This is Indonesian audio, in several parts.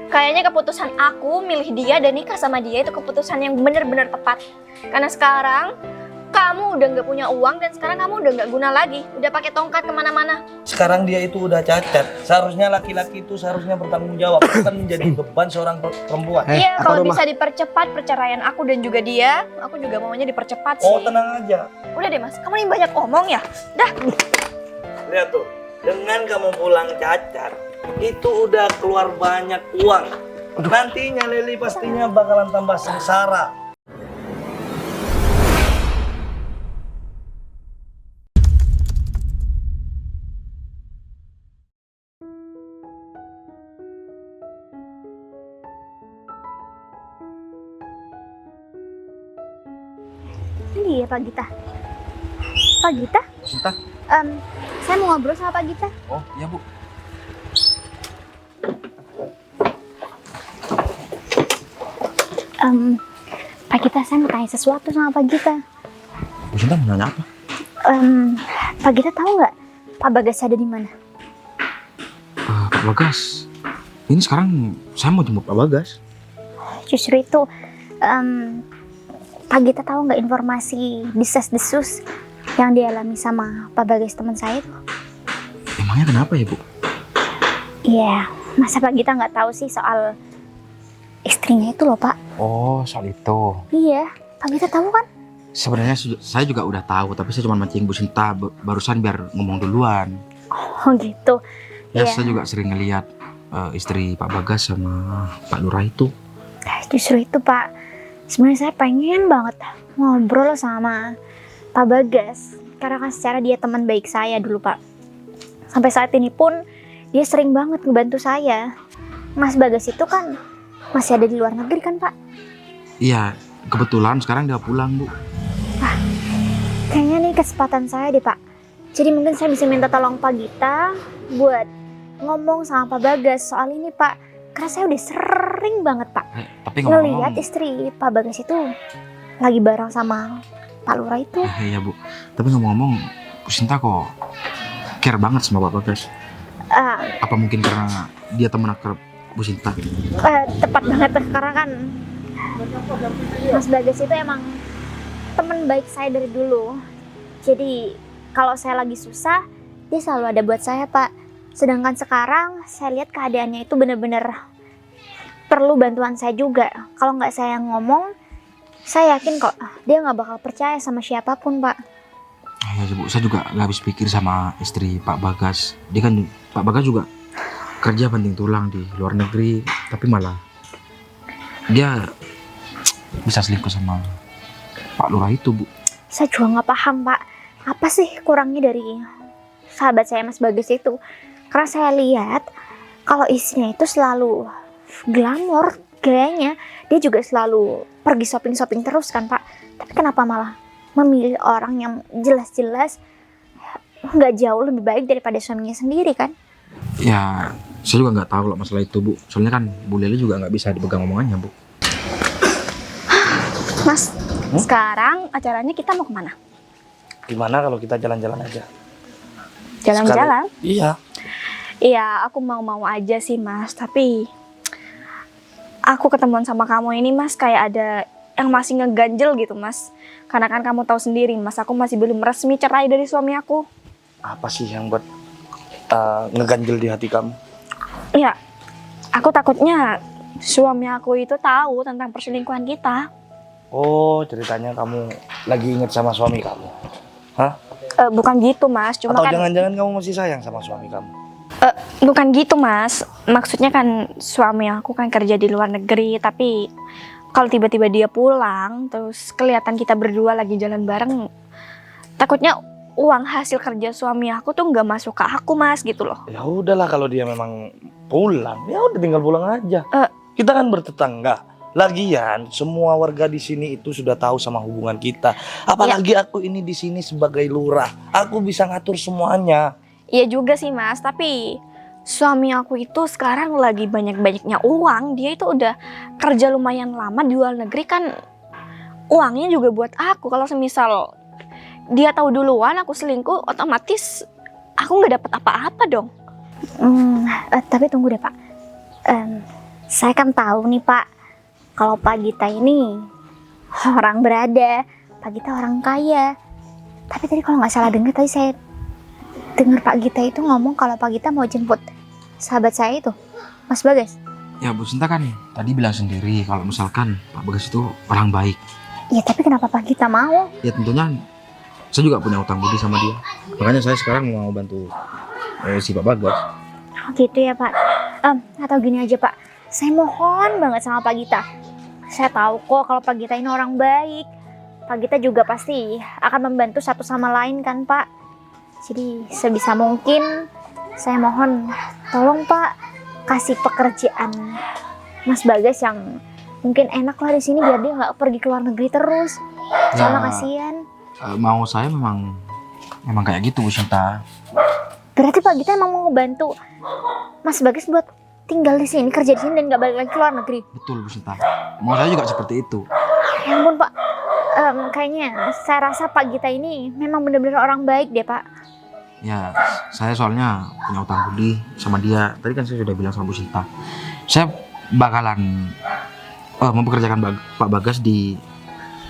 Kayaknya keputusan aku milih dia dan nikah sama dia itu keputusan yang benar-benar tepat. Karena sekarang kamu udah nggak punya uang dan sekarang kamu udah nggak guna lagi. Udah pakai tongkat kemana-mana. Sekarang dia itu udah cacat. Seharusnya laki-laki itu seharusnya bertanggung jawab, bukan menjadi beban seorang perempuan. Iya, kalau bisa dipercepat perceraian aku dan juga dia, aku juga maunya dipercepat sih. Oh, tenang aja. Udah deh mas, kamu ini banyak omong ya. Dah. Lihat tuh, dengan kamu pulang cacat, itu udah keluar banyak uang. Nantinya Leli pastinya bakalan tambah sengsara. Ini ya Pak Gita. Pak Gita? Sinta? Saya mau ngobrol sama Pak Gita. Oh iya Bu. Pak Gita, saya mau tanya sesuatu sama Pak Gita. Bu Sinta mau nanya apa? Pak Gita tahu nggak Pak Bagas ada di mana? Pak Bagas. Ini sekarang saya mau jemput Pak Bagas. Justru itu, Pak Gita tahu nggak informasi desas-desus yang dialami sama Pak Bagas teman saya itu? Emangnya kenapa ya Bu? Iya, masa Pak Gita nggak tahu sih soal istrinya itu loh Pak? Oh soal itu. Iya, Pak Gita tahu kan? Sebenarnya saya juga udah tahu, tapi saya cuma mancing Bu Sinta barusan biar ngomong duluan. Oh gitu. Ya Iya. saya juga sering ngeliat istri Pak Bagas sama Pak Lurah itu. Justru itu Pak, sebenarnya saya pengen banget ngobrol sama Pak Bagas. Karena kan secara dia teman baik saya dulu Pak. Sampai saat ini pun dia sering banget ngebantu saya. Mas Bagas itu kan masih ada di luar negeri kan Pak? Iya, kebetulan sekarang dia pulang Bu. Kayaknya nih kesempatan saya deh Pak. Jadi mungkin saya bisa minta tolong Pak Gita buat ngomong sama Pak Bagas soal ini Pak. Karena saya udah sering banget Pak Tapi ngelihat ngomong-ngomong. istri Pak Bagas itu lagi bareng sama Pak Lurah itu. Iya Bu. Tapi ngomong-ngomong, Bu Sinta kok care banget sama Pak Bagas. Apa mungkin karena dia teman akrab Bu Sinta? Tepat banget karena kan Mas Bagas itu emang teman baik saya dari dulu. Jadi kalau saya lagi susah, dia selalu ada buat saya Pak. Sedangkan sekarang saya lihat keadaannya itu benar-benar perlu bantuan saya juga. Kalau nggak saya yang ngomong, saya yakin kok dia nggak bakal percaya sama siapapun Pak. Iya Bu, saya juga nggak habis pikir sama istri Pak Bagas. Dia kan Pak Bagas juga kerja banting tulang di luar negeri, tapi malah dia bisa selingkuh sama Pak Lurah itu Bu. Saya juga nggak paham Pak, apa sih kurangnya dari sahabat saya Mas Bagas itu. Karena saya lihat kalau istrinya itu selalu glamor gayanya, dia juga selalu pergi shopping-shopping terus kan Pak. Tapi kenapa malah memilih orang yang jelas-jelas nggak jauh lebih baik daripada suaminya sendiri kan? Ya, saya juga nggak tahu lah masalah itu Bu. Soalnya kan Bu Leli juga nggak bisa dipegang omongannya Bu. Mas, sekarang acaranya kita mau kemana? Gimana kalau kita jalan-jalan aja? Jalan-jalan? Iya. Iya, aku mau-mau aja sih mas. Tapi aku ketemuan sama kamu ini mas kayak ada yang masih ngeganjel gitu mas. Karena kan kamu tahu sendiri mas, aku masih belum resmi cerai dari suami aku. Apa sih yang buat ngeganjel di hati kamu? Ya, aku takutnya suami aku itu tahu tentang perselingkuhan kita. Oh, ceritanya kamu lagi inget sama suami kamu? Hah? Bukan gitu mas, cuma Atau kan jangan-jangan kamu masih sayang sama suami kamu? bukan gitu mas. Maksudnya kan suami aku kan kerja di luar negeri, tapi kalau tiba-tiba dia pulang terus kelihatan kita berdua lagi jalan bareng, takutnya uang hasil kerja suami aku tuh nggak masuk ke aku mas gitu loh. Ya udahlah, kalau dia memang pulang, ya udah tinggal pulang aja. Kita kan bertetangga. Lagian semua warga di sini itu sudah tahu sama hubungan kita. Apalagi aku ini di sini sebagai lurah, aku bisa ngatur semuanya. Iya juga sih mas, tapi suami aku itu sekarang lagi banyak-banyaknya uang. Dia itu udah kerja lumayan lama di luar negeri kan, uangnya juga buat aku. Kalau semisal dia tahu duluan aku selingkuh, otomatis aku nggak dapat apa-apa dong. Tapi tunggu deh Pak. Saya kan tahu nih Pak, kalau Pak Gita ini orang berada, Pak Gita orang kaya. Tapi tadi kalau nggak salah dengar, tadi saya dengar Pak Gita itu ngomong kalau Pak Gita mau jemput sahabat saya itu, Mas Bagas. Ya Bu Sinta kan tadi bilang sendiri kalau misalkan Pak Bagas itu orang baik. Ya tapi kenapa Pak Gita mau? Ya tentunya saya juga punya utang budi sama dia. Makanya saya sekarang mau bantu si Pak Bagas. Oh gitu ya Pak. Atau gini aja Pak, saya mohon banget sama Pak Gita. Saya tahu kok kalau Pak Gita ini orang baik. Pak Gita juga pasti akan membantu satu sama lain kan Pak. Jadi sebisa mungkin saya mohon tolong Pak kasih pekerjaan Mas Bagas yang mungkin enak lah di sini biar dia nggak pergi ke luar negeri terus. Soalnya kasihan. Mau saya memang kayak gitu Bu Sinta. Berarti Pak Gita emang mau ngebantu Mas Bagas buat tinggal di sini, kerja di sini dan nggak balik lagi ke luar negeri. Betul Bu Sinta. Mau saya juga seperti itu. Ya ampun Pak, kayaknya saya rasa Pak Gita ini memang benar-benar orang baik deh Pak. Ya, saya soalnya punya utang budi sama dia. Tadi kan saya sudah bilang sama Bu Sinta. Saya bakalan mempekerjakan Pak Bagas di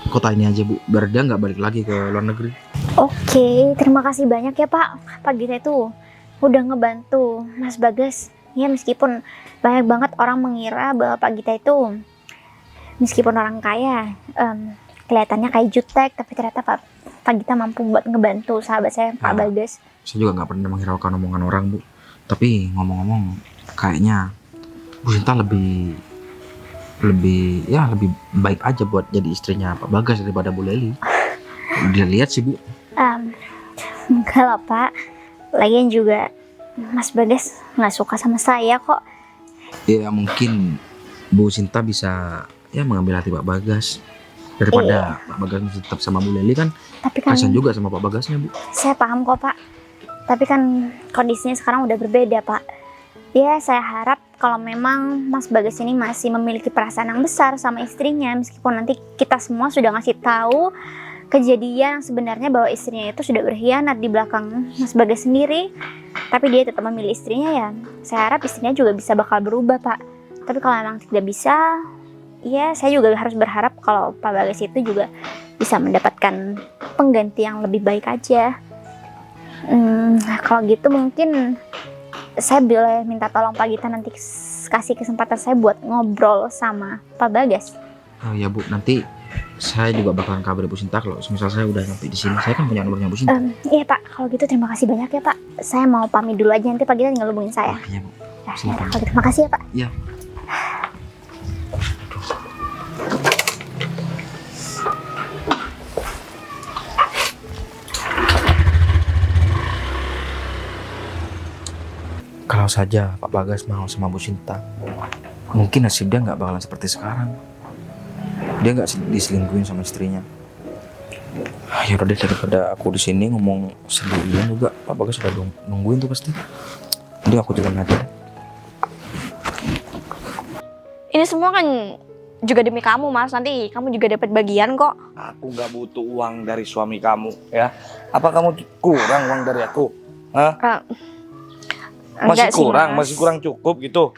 kota ini aja Bu, biar dia nggak balik lagi ke luar negeri. Oke, terima kasih banyak ya Pak. Pak Gita itu udah ngebantu Mas Bagas. Ya meskipun banyak banget orang mengira bahwa Pak Gita itu meskipun orang kaya, kelihatannya kayak jutek, tapi ternyata Pak Gita mampu buat ngebantu sahabat saya Pak Bagas. Saya juga nggak pernah menghiraukan omongan orang Bu. Tapi ngomong-ngomong, kayaknya Bu Sinta lebih baik aja buat jadi istrinya Pak Bagas daripada Bu Leli. Dia lihat sih Bu. Enggak lah Pak. Lagian juga Mas Bagas nggak suka sama saya kok. Ya mungkin Bu Sinta bisa ya mengambil hati Pak Bagas daripada Pak Bagas masih tetap sama Bu Leli kan. Tapi kan kasian juga sama Pak Bagasnya Bu. saya paham kok Pak. Tapi kan kondisinya sekarang udah berbeda Pak. Ya saya harap kalau memang Mas Bagas ini masih memiliki perasaan yang besar sama istrinya, meskipun nanti kita semua sudah ngasih tahu kejadian yang sebenarnya bahwa istrinya itu sudah berkhianat di belakang Mas Bagas sendiri, tapi dia tetap memilih istrinya, ya saya harap istrinya juga bisa bakal berubah Pak. Tapi kalau memang tidak bisa, ya saya juga harus berharap kalau Pak Bagas itu juga bisa mendapatkan pengganti yang lebih baik aja. Kalau gitu mungkin saya boleh minta tolong Pak Gita nanti kasih kesempatan saya buat ngobrol sama Pak Bagas. Oh ya Bu, nanti saya juga bakalan kabarin Bu Sinta kalau misal saya udah sampai di sini. Saya kan punya nomornya Bu Sinta. Iya Pak, kalau gitu terima kasih banyak ya Pak. Saya mau pamit dulu aja, nanti Pak Gita tinggal hubungin saya. Oh, iya Bu. Ya, Silakan. kalau gitu, terima kasih ya Pak. Iya. Kalau saja Pak Bagas mau sama Bu Sinta, mungkin nasib dia nggak bakalan seperti sekarang. Dia nggak diselingkuhin sama istrinya. Ya udah deh, daripada aku di sini ngomong sendirian juga, Pak Bagas sudah nungguin tuh pasti. Jadi aku jalan aja. Ini semua kan juga demi kamu Mas, nanti kamu juga dapat bagian kok. Aku nggak butuh uang dari suami kamu, ya. Apa kamu kurang uang dari aku? Hah? Enggak sih, Mas. Masih kurang cukup gitu.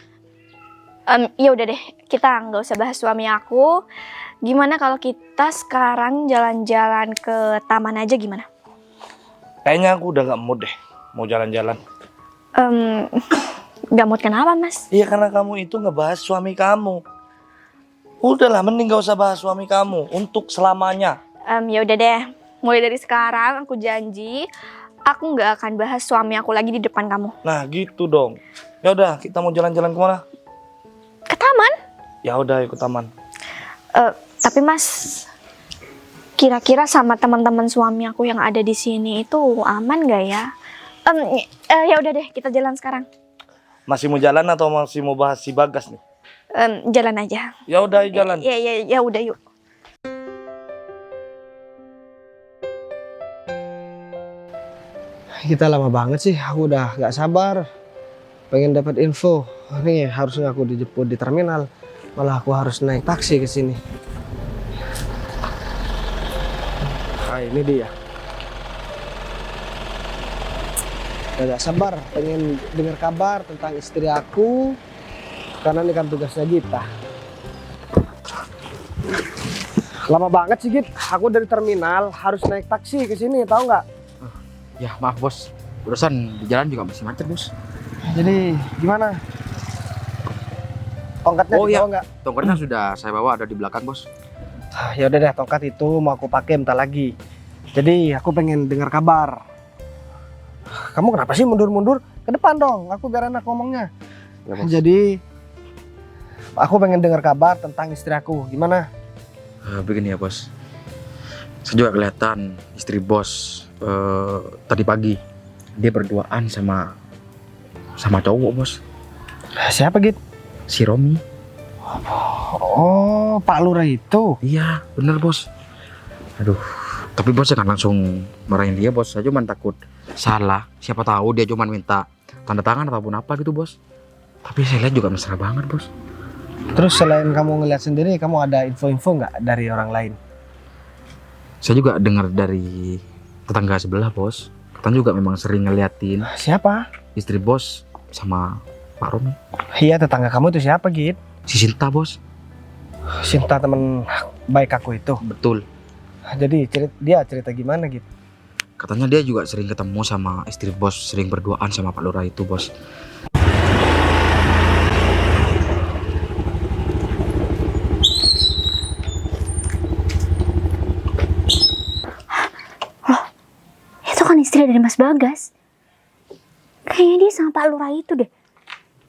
Ya udah deh, kita nggak usah bahas suami aku. Gimana kalau kita sekarang jalan-jalan ke taman aja, gimana? Kayaknya aku udah nggak mood deh mau jalan-jalan. Nggak mood kenapa Mas? Iya, karena kamu itu ngebahas suami kamu. Udahlah, mending gak usah bahas suami kamu untuk selamanya. Ya udah deh, mulai dari sekarang aku janji aku nggak akan bahas suami aku lagi di depan kamu. Nah gitu dong. Ya udah, kita mau jalan-jalan kemana? Ke taman? Ya udah, ikut taman. Tapi Mas, kira-kira sama teman-teman suami aku yang ada di sini itu aman nggak ya? Ya udah deh, kita jalan sekarang. Masih mau jalan atau masih mau bahas si Bagas nih? Jalan aja. Ya udah, jalan. Ya udah yuk. Kita lama banget sih, aku udah gak sabar pengen dapat info. Nih harusnya aku dijemput di terminal, malah aku harus naik taksi ke sini. Ini dia. Udah gak sabar pengen dengar kabar tentang istri aku. karena ini kan tugasnya Gita. Lama banget sih Git, aku dari terminal harus naik taksi ke sini, tahu nggak? Ya maaf bos, urusan di jalan juga masih macet bos. Jadi gimana? Tongkatnya Oh, dibawa iya. nggak? Tongkatnya sudah saya bawa, ada di belakang bos. Ya udah deh, tongkat itu mau aku pakai bentar lagi. Jadi aku pengen dengar kabar. Kamu kenapa sih mundur-mundur? Ke depan dong, aku biar enak ngomongnya. Ya, bos. Jadi aku pengen dengar kabar tentang istri aku. Gimana? Begini ya bos, saya juga kelihatan istri bos tadi pagi dia berduaan sama cowok bos. Siapa Git? Si Romi. Oh, Pak Lurah itu. Iya bener bos. Aduh, tapi bos jangan langsung marahin dia bos. Saya cuma takut salah. Siapa tahu dia cuma minta tanda tangan ataupun apa gitu bos. Tapi saya lihat juga mesra banget bos. Terus selain kamu ngeliat sendiri, kamu ada info-info nggak dari orang lain? Saya juga dengar dari tetangga sebelah bos. Katanya juga memang sering ngeliatin Siapa? istri bos sama Pak Romi. Iya, tetangga kamu itu siapa Git? Si Sinta bos. Sinta, teman baik aku itu. Betul. Jadi dia cerita gimana Git? Katanya dia juga sering ketemu sama istri bos, sering berduaan sama Pak Lurah itu bos. Itu kan istri dari Mas Bagas. Kayaknya dia sama Pak Lurah itu deh.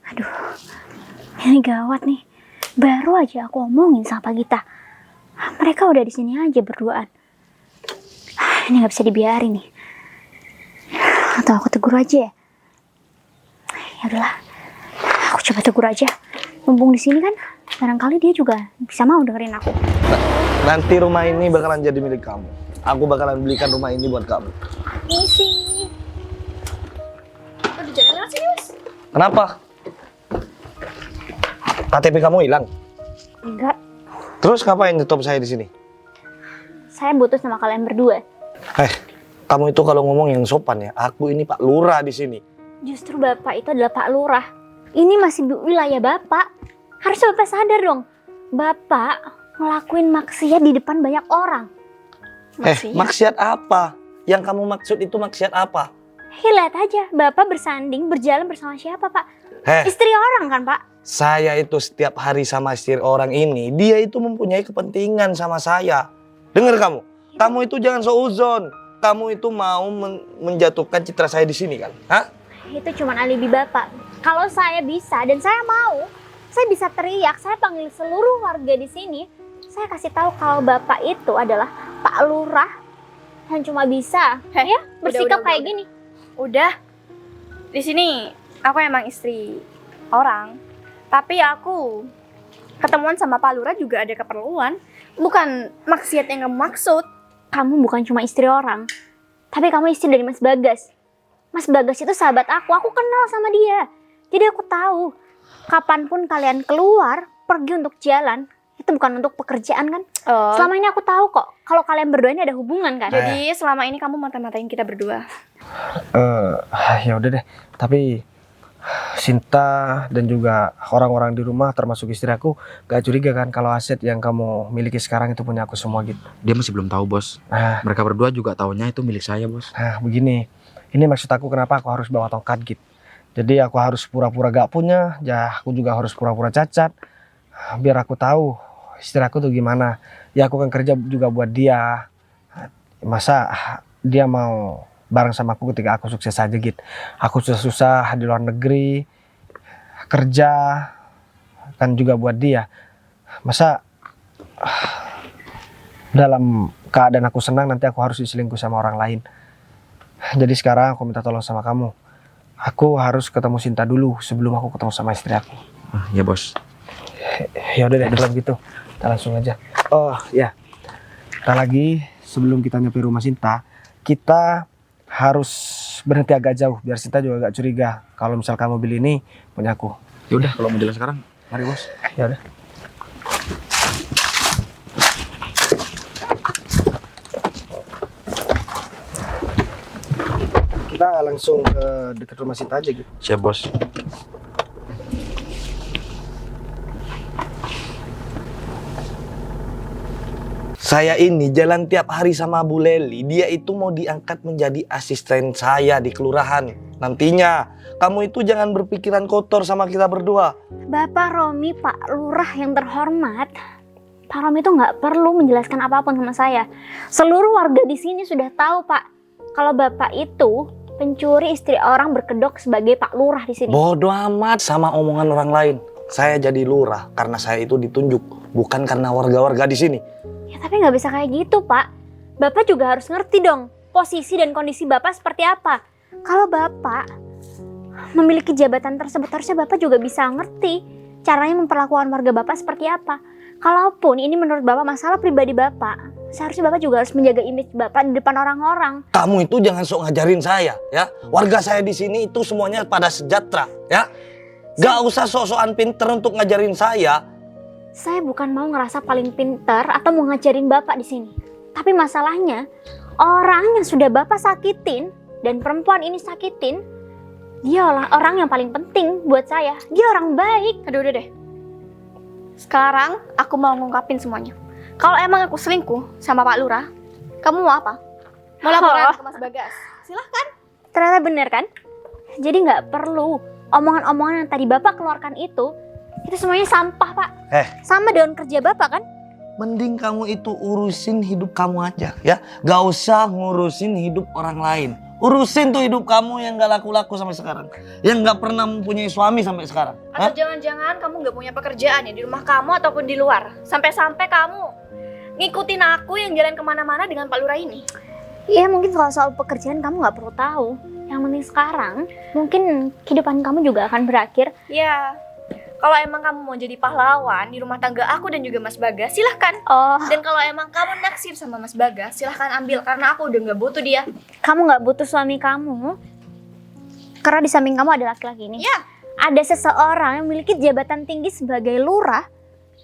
Aduh, ini gawat nih. Baru aja aku omongin sama Pak Gita. Mereka udah di sini aja berduaan. Ini nggak bisa dibiarin nih. Atau aku tegur aja ya? Ya udahlah, aku coba tegur aja. Mumpung di sini kan, barangkali dia juga bisa mau dengerin aku. Nanti rumah ini bakalan jadi milik kamu. Aku bakalan belikan rumah ini buat kamu. Ini sih. Udah jalan lewat sini, Mas. Kenapa? KTP kamu hilang. Enggak, Terus ngapain nyetop saya di sini? saya butuh sama kalian berdua. Kamu itu kalau ngomong yang sopan ya. Aku ini Pak Lurah di sini. Justru Bapak itu adalah Pak Lurah. Ini masih wilayah Bapak. Harusnya Bapak sadar dong. Bapak ngelakuin maksiat di depan banyak orang. Maksiat apa? Yang kamu maksud itu maksiat apa? Lihat aja, Bapak bersanding, berjalan bersama siapa, Pak? Istri orang kan, Pak? Saya itu setiap hari sama istri orang ini, dia itu mempunyai kepentingan sama saya. Dengar kamu, kamu itu jangan seuzon. Kamu itu mau menjatuhkan citra saya di sini kan? Hah? Itu cuma alibi Bapak. Kalau saya bisa dan saya mau, saya bisa teriak, saya panggil seluruh warga di sini. Saya kasih tahu kalau Bapak itu adalah Pak Lurah yang cuma bisa ya bersikap kayak gini. Udah, di sini aku emang istri orang, tapi aku ketemuan sama Pak Lurah juga ada keperluan, bukan maksiat yang kamu maksud. Kamu bukan cuma istri orang, tapi kamu istri dari Mas Bagas. Mas Bagas itu sahabat aku kenal sama dia. Jadi aku tahu, kapanpun kalian keluar, pergi untuk jalan, itu bukan untuk pekerjaan kan? Selama ini aku tahu kok, kalau kalian berdua ini ada hubungan kan? Jadi selama ini kamu mata-matain kita berdua. Ya udah deh, tapi Sinta dan juga orang-orang di rumah termasuk istri aku gak curiga kan kalau aset yang kamu miliki sekarang itu punya aku semua gitu. Dia masih belum tahu bos. Mereka berdua juga taunya itu milik saya bos. Nah begini, ini maksud aku kenapa aku harus bawa tongkat gitu. Jadi aku harus pura-pura gak punya, ya aku juga harus pura-pura cacat. Biar aku tahu istri aku tuh gimana. Ya aku kan kerja juga buat dia. Masa dia mau bareng sama aku ketika aku sukses aja gitu. Aku susah-susah di luar negeri, kerja kan juga buat dia. Masa dalam keadaan aku senang nanti aku harus diselingkuh sama orang lain. Jadi sekarang aku minta tolong sama kamu. Aku harus ketemu Sinta dulu sebelum aku ketemu sama istri aku. Ya bos. Ya udah deh kalau gitu. Kita langsung aja. Oh ya. Kita lagi sebelum kita nyampe rumah Sinta, kita harus berhenti agak jauh biar Sinta juga gak curiga kalau misalkan mobil ini punya aku. Ya udah kalau mau jalan sekarang, mari bos. Ya udah. Kita langsung ke dekat rumah Sinta aja gitu. Siap bos. Saya ini jalan tiap hari sama Bu Leli. Dia itu mau diangkat menjadi asisten saya di kelurahan. Nantinya, kamu itu jangan berpikiran kotor sama kita berdua. Bapak Romi, Pak Lurah yang terhormat, Pak Romi itu nggak perlu menjelaskan apapun sama saya. Seluruh warga di sini sudah tahu, Pak, kalau Bapak itu pencuri istri orang berkedok sebagai Pak Lurah di sini. Bodoh amat sama omongan orang lain. Saya jadi lurah karena saya itu ditunjuk, bukan karena warga-warga di sini. Ya tapi nggak bisa kayak gitu, Pak. Bapak juga harus ngerti dong posisi dan kondisi Bapak seperti apa. Kalau Bapak memiliki jabatan tersebut, harusnya Bapak juga bisa ngerti caranya memperlakukan warga Bapak seperti apa. Kalaupun ini menurut Bapak masalah pribadi Bapak, seharusnya Bapak juga harus menjaga image Bapak di depan orang-orang. Kamu itu jangan sok ngajarin saya, ya. Warga saya di sini itu semuanya pada sejahtera, ya. Gak usah sok-sokan pinter untuk ngajarin saya. Saya bukan mau ngerasa paling pintar atau mau ngajarin Bapak di sini. Tapi masalahnya, orang yang sudah Bapak sakitin dan perempuan ini sakitin, dia orang yang paling penting buat saya. Dia orang baik. Aduh udah deh. Sekarang aku mau ngungkapin semuanya. Kalau emang aku selingkuh sama Pak Lurah, kamu mau apa? Mau laporan ke Mas Bagas? Silahkan. Ternyata bener kan? Jadi nggak perlu omongan-omongan yang tadi Bapak keluarkan itu semuanya sampah, Pak. Sama dengan kerja Bapak kan? Mending kamu itu urusin hidup kamu aja, ya. Gak usah ngurusin hidup orang lain. Urusin tuh hidup kamu yang gak laku-laku sampai sekarang. Yang gak pernah mempunyai suami sampai sekarang. Atau jangan-jangan kamu gak punya pekerjaan ya di rumah kamu ataupun di luar. Sampai-sampai kamu ngikutin aku yang jalan kemana-mana dengan Pak Lurah ini. Iya, mungkin kalau soal pekerjaan kamu nggak perlu tahu. Yang penting sekarang, mungkin kehidupan kamu juga akan berakhir. Ya, kalau emang kamu mau jadi pahlawan di rumah tangga aku dan juga Mas Bagas, silahkan. Oh, Dan kalau emang kamu naksir sama Mas Bagas, silahkan ambil karena aku udah gak butuh dia. kamu nggak butuh suami kamu. Karena di samping kamu ada laki-laki ini. Ya. Ada seseorang yang memiliki jabatan tinggi sebagai lurah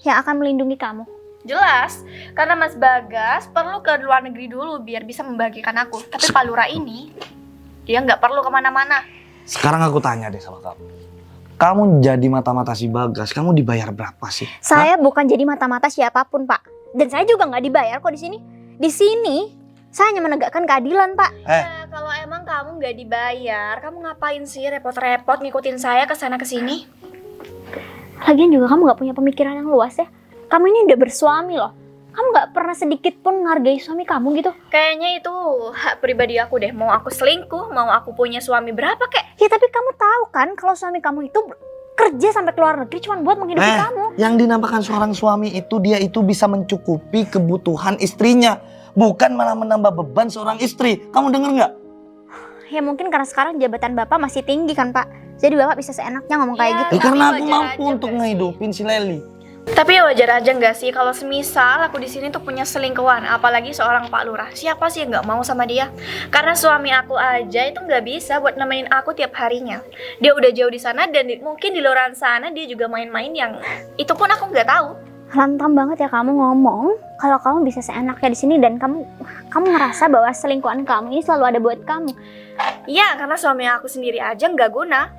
yang akan melindungi kamu. Jelas, karena Mas Bagas perlu ke luar negeri dulu biar bisa membahagiakan aku. Tapi Pak Lurah ini, dia nggak perlu kemana-mana. Sekarang aku tanya deh sama kamu. Kamu jadi mata-mata si Bagas, kamu dibayar berapa sih? Saya bukan jadi mata-mata siapapun, Pak. Dan saya juga nggak dibayar kok di sini. Di sini, saya hanya menegakkan keadilan, Pak. Ya, kalau emang kamu nggak dibayar, kamu ngapain sih repot-repot ngikutin saya ke sana ke sini? Lagian juga kamu nggak punya pemikiran yang luas ya. Kamu ini udah bersuami loh. Kamu nggak pernah sedikit pun menghargai suami kamu gitu. Kayaknya itu hak pribadi aku deh. Mau aku selingkuh, mau aku punya suami berapa kek? Ya tapi kamu tahu kan kalau suami kamu itu kerja sampai ke luar negeri cuma buat menghidupi kamu. Yang dinamakan seorang suami itu dia itu bisa mencukupi kebutuhan istrinya, bukan malah menambah beban seorang istri. Kamu denger nggak? Ya mungkin karena sekarang jabatan Bapak masih tinggi kan, Pak. Jadi Bapak bisa seenaknya ngomong kayak gitu. Karena aku wajar mampu aja untuk nggak sih? ngehidupin si Leli. Tapi ya wajar aja nggak sih kalau semisal aku di sini tuh punya selingkuhan, apalagi seorang Pak Lurah. Siapa sih yang nggak mau sama dia? Karena suami aku aja itu nggak bisa buat nemenin aku tiap harinya. Dia udah jauh di sana dan mungkin di luar sana dia juga main-main yang itu pun aku nggak tahu. Lantang banget ya kamu ngomong kalau kamu bisa seenaknya di sini dan kamu ngerasa bahwa selingkuhan kamu ini selalu ada buat kamu. Iya, karena suami aku sendiri aja nggak guna.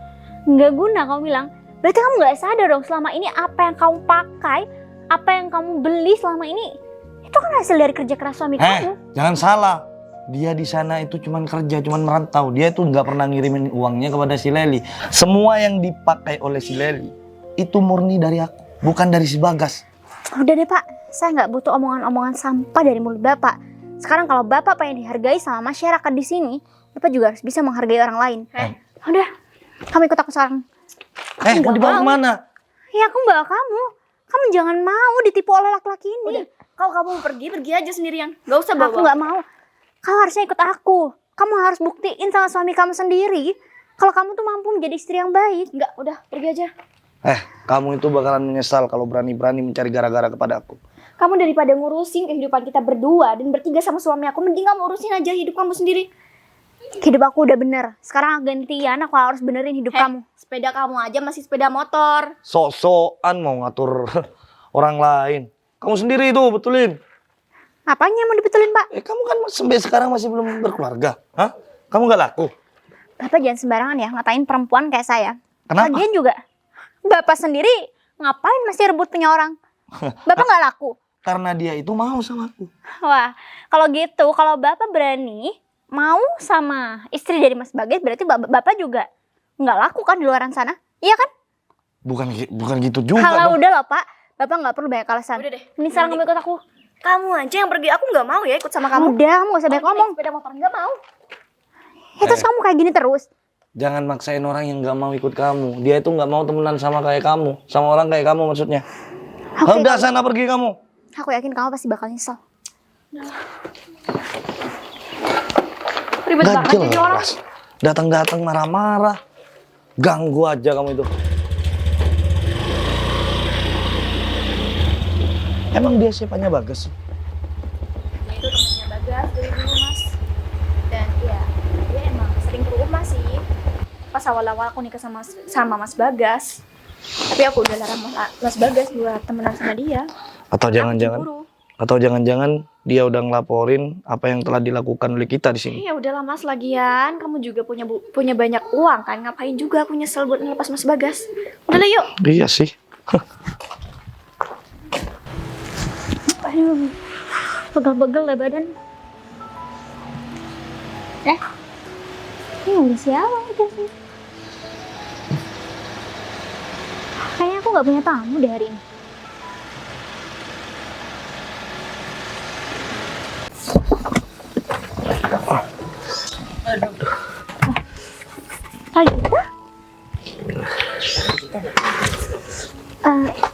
Nggak guna kamu bilang. Berarti kamu nggak sadar dong selama ini apa yang kamu pakai, apa yang kamu beli selama ini itu kan hasil dari kerja keras suami kamu. Jangan salah. Dia di sana itu cuman kerja, cuman merantau. Dia tuh nggak pernah ngirimin uangnya kepada si Leli. Semua yang dipakai oleh si Leli itu murni dari aku, bukan dari si Bagas. Udah deh Pak, saya nggak butuh omongan-omongan sampah dari mulut Bapak. Sekarang kalau Bapak pengen dihargai sama masyarakat di sini, Bapak juga harus bisa menghargai orang lain. Udah, kamu ikut aku sekarang. Mau dibawa kemana? Ya aku bawa kamu. Kamu jangan mau ditipu oleh laki-laki ini. Udah, kalau kamu mau pergi, pergi aja sendirian. Gak usah bawa. Aku nggak mau. Kamu harusnya ikut aku. Kamu harus buktiin sama suami kamu sendiri kalau kamu tuh mampu menjadi istri yang baik. Enggak, udah pergi aja. Kamu itu bakalan menyesal kalau berani-berani mencari gara-gara kepada aku. Kamu daripada ngurusin kehidupan kita berdua dan bertiga sama suami aku, mending kamu urusin aja hidup kamu sendiri. Hidup aku udah bener. Sekarang gantian aku harus benerin hidup kamu. Sepeda kamu aja masih sepeda motor. Sok-sokan mau ngatur orang lain. Kamu sendiri itu betulin. Apanya yang mau dibetulin, Pak? Kamu kan sampai sekarang masih belum berkeluarga. Hah? Kamu nggak laku? Bapak jangan sembarangan ya ngatain perempuan kayak saya. Kenapa? Lagian juga Bapak sendiri ngapain masih rebut punya orang? Bapak nggak laku. karena dia itu mau sama aku. Wah, kalau gitu, kalau Bapak berani mau sama istri dari Mas Bagas, berarti Bapak juga nggak laku kan di luaran sana? Iya kan? Bukan gitu juga. Kalau dong. udah lah Pak, Bapak nggak perlu banyak alasan. Udah deh. Ini sekarang kamu ikut aku. Kamu aja yang pergi, aku nggak mau ya ikut sama kamu. Udah, kamu gak usah banyak ngomong. Sepeda motor nggak mau. Ya, terus kamu kayak gini terus. Jangan maksain orang yang nggak mau ikut kamu. Dia itu nggak mau temenan sama kayak kamu, sama orang kayak kamu maksudnya. Udah sana pergi kamu. Aku yakin kamu pasti bakal nyesel. Ribet Gak banget jadi orang. jelas. Datang-datang marah-marah. Ganggu aja kamu itu. Emang dia siapanya Bagas sih? Dia itu temannya Bagas dari dulu Mas. Dan ya dia emang sering ke rumah sih. Pas awal-awal aku nikah sama Mas Bagas. Tapi aku udah larang Mas Bagas buat temenan sama dia. Atau jangan-jangan dia udah ngelaporin apa yang telah dilakukan oleh kita di sini. Ya udahlah Mas, lagian kamu juga punya banyak uang kan, ngapain juga aku nyesel buat ngelepas Mas Bagas. Udahlah yuk. Iya sih. Aduh, pegel-pegel deh badan. Ini udah siapa udah sih? Kayaknya aku nggak punya tamu deh hari ini. Kak Gita?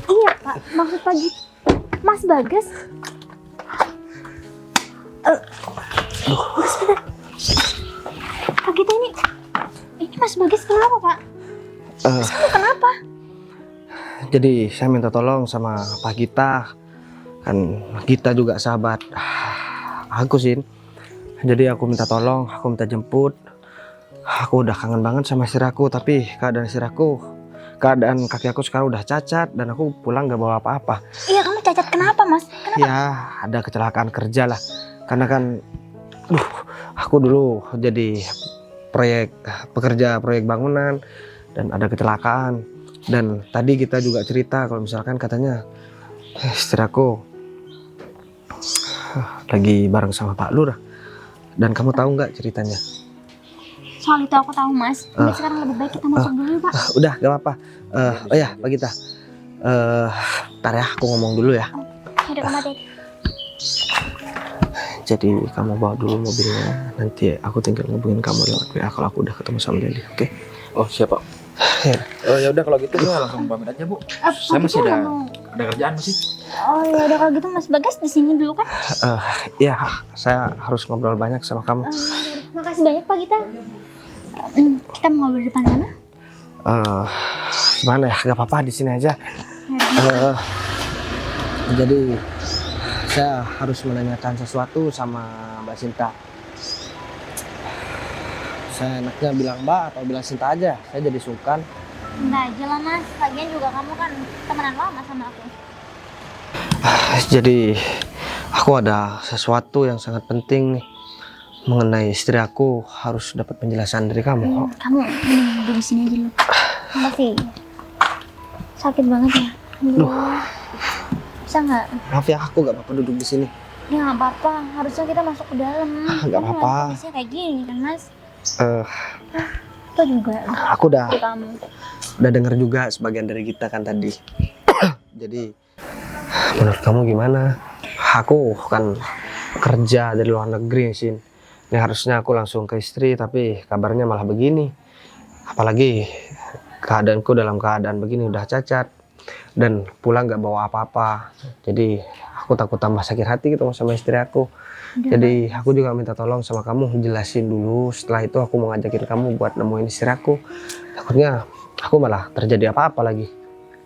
Iya Pak, maksud Pak Gita, Mas Bagas. Sebentar. Kak Gita ini Mas Bagas kenapa Pak? Kamu kenapa? Jadi saya minta tolong sama Pak Gita, kan Gita juga sahabat aku sih. Jadi aku minta tolong, aku minta jemput. Aku udah kangen banget sama istri aku, tapi keadaan kaki aku sekarang udah cacat dan aku pulang gak bawa apa-apa. Iya, kamu cacat kenapa Mas? Kenapa? Ya ada kecelakaan kerja lah, karena kan aku dulu jadi pekerja proyek bangunan dan ada kecelakaan. Dan tadi kita juga cerita kalau misalkan katanya istri aku lagi bareng sama Pak Lurah. Dan kamu tahu nggak ceritanya? Soal itu aku tahu Mas. Tapi sekarang lebih baik kita masuk dulu Pak. Udah gak apa-apa. Oh ya Pak Gita, ntar ya aku ngomong dulu ya. Ada kematian. Jadi kamu bawa dulu mobilnya, nanti aku tinggal ngubungin kamu lewat WA kalau aku udah ketemu sama Leli, oke? Oh siap Pak. Ya udah kalau gitu ya langsung pamit aja Bu. Saya masih ada kerjaan masih. Oh ya udah kalau gitu Mas Bagas di sini dulu kan? Ya saya harus ngobrol banyak sama kamu. Makasih banyak Pak Gita. Kita mau ngobrol di depan mana? Gimana ya? Gak apa-apa di sini aja. Jadi saya harus menanyakan sesuatu sama Mbak Sinta. Saya enaknya bilang Mbak atau bilang Sinta aja. Saya jadi sungkan. Enggak aja lah Mas. Lagian juga kamu kan temenan lama sama aku. Jadi aku ada sesuatu yang sangat penting nih mengenai istri aku, harus dapat penjelasan dari kamu. Kamu duduk di sini aja dulu. Makasih. Sakit banget ya. Bisa nggak? Maaf ya, aku gak apa-apa duduk di sini. Ya nggak apa-apa. Harusnya kita masuk ke dalam. Nggak apa-apa. Bisa kayak gini kan Mas? Eh, Itu juga. aku udah Kamu. denger juga sebagian dari kita kan tadi. Jadi menurut kamu gimana? Aku kan kerja dari luar negeri sih. Ini harusnya aku langsung ke istri, tapi kabarnya malah begini. Apalagi keadaanku dalam keadaan begini udah cacat dan pulang gak bawa apa-apa. Jadi aku takut tambah sakit hati gitu sama istri aku. Jadi aku juga minta tolong sama kamu jelasin dulu. Setelah itu aku mau ngajakin kamu buat nemuin istri aku. Takutnya aku malah terjadi apa-apa lagi.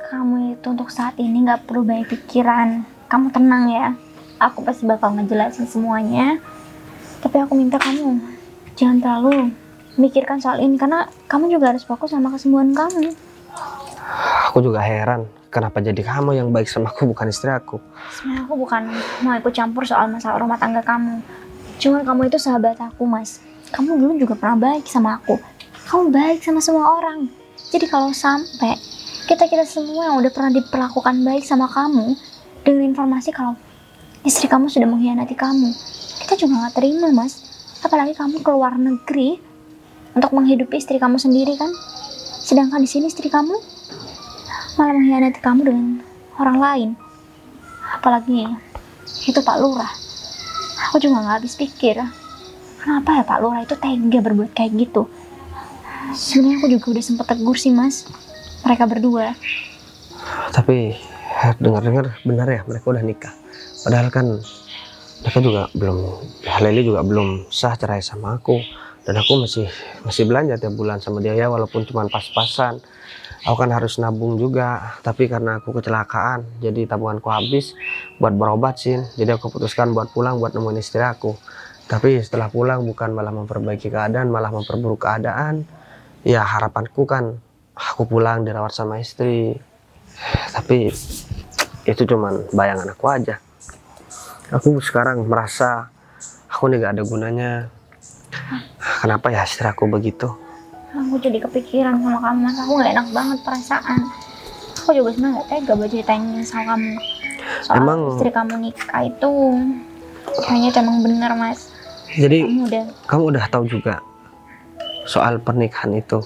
Kamu itu untuk saat ini nggak perlu banyak pikiran. Kamu tenang ya. Aku pasti bakal ngejelasin semuanya. Tapi aku minta kamu jangan terlalu mikirkan soal ini karena kamu juga harus fokus sama kesembuhan kamu. Aku juga heran kenapa jadi kamu yang baik sama aku bukan istri aku. Sebenarnya aku bukan mau ikut campur soal masalah rumah tangga kamu. Cuman kamu itu sahabat aku Mas. Kamu dulu juga pernah baik sama aku. Kamu baik sama semua orang. Jadi kalau sampai kita semua yang udah pernah diperlakukan baik sama kamu dengan informasi kalau Istri kamu sudah mengkhianati kamu. Kita juga nggak terima, Mas. Apalagi kamu keluar negeri untuk menghidupi istri kamu sendiri kan. Sedangkan di sini istri kamu malah mengkhianati kamu dengan orang lain. Apalagi itu Pak Lurah. Aku juga nggak habis pikir. Kenapa ya Pak Lurah itu tega berbuat kayak gitu? Sebenarnya aku juga udah sempet tegur sih Mas, mereka berdua. Tapi dengar-dengar benar ya mereka udah nikah. Padahal kan mereka juga belum, Leli juga belum sah cerai sama aku. Dan aku masih belanja tiap bulan sama dia ya, walaupun cuma pas-pasan. Aku kan harus nabung juga, tapi karena aku kecelakaan, jadi tabunganku habis buat berobat sih. Jadi aku putuskan buat pulang buat nemuin istri aku. Tapi setelah pulang bukan malah memperbaiki keadaan, malah memperburuk keadaan. Ya harapanku kan aku pulang dirawat sama istri. Tapi itu cuman bayangan aku aja. Aku sekarang merasa aku nih gak ada gunanya. Kenapa ya istri aku begitu? Aku jadi kepikiran sama kamu Mas, aku gak enak banget perasaan. Aku juga sebenarnya gak tega buat ceritain sama kamu. Soal istri kamu nikah itu kayaknya itu emang bener Mas. Jadi kamu udah tahu juga soal pernikahan itu?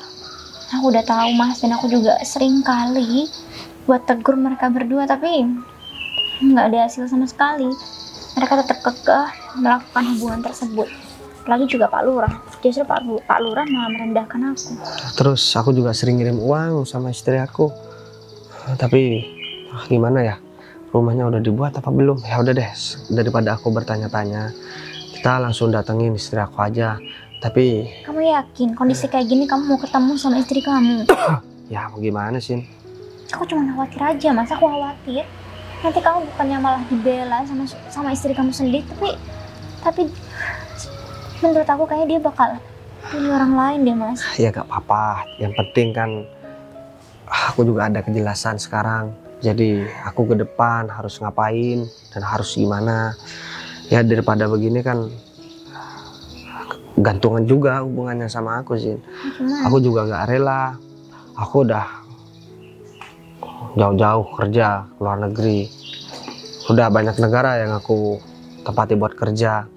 Aku udah tahu Mas, dan aku juga sering kali buat tegur mereka berdua, tapi nggak ada hasil sama sekali. Mereka tetap kekeh melakukan hubungan tersebut. Apalagi juga Pak Lurah. Justru Pak Lurah malah merendahkan aku. Terus aku juga sering ngirim uang sama istri aku. Tapi gimana ya? Rumahnya udah dibuat apa belum? Ya udah deh, daripada aku bertanya-tanya, kita langsung datengin istri aku aja. Tapi kamu yakin kondisi kayak gini kamu mau ketemu sama istri kamu? Ya mau gimana sih? Aku cuma khawatir aja Mas, aku khawatir nanti kamu bukannya malah dibela sama istri kamu sendiri, tapi menurut aku kayaknya dia bakal pilih orang lain deh Mas. Ya gak apa-apa, yang penting kan aku juga ada kejelasan sekarang. Jadi aku ke depan harus ngapain dan harus gimana. Ya daripada begini kan gantungan juga hubungannya sama aku sih. Aku juga gak rela. Aku udah jauh-jauh kerja ke luar negeri. Udah banyak negara yang aku tempati buat kerja.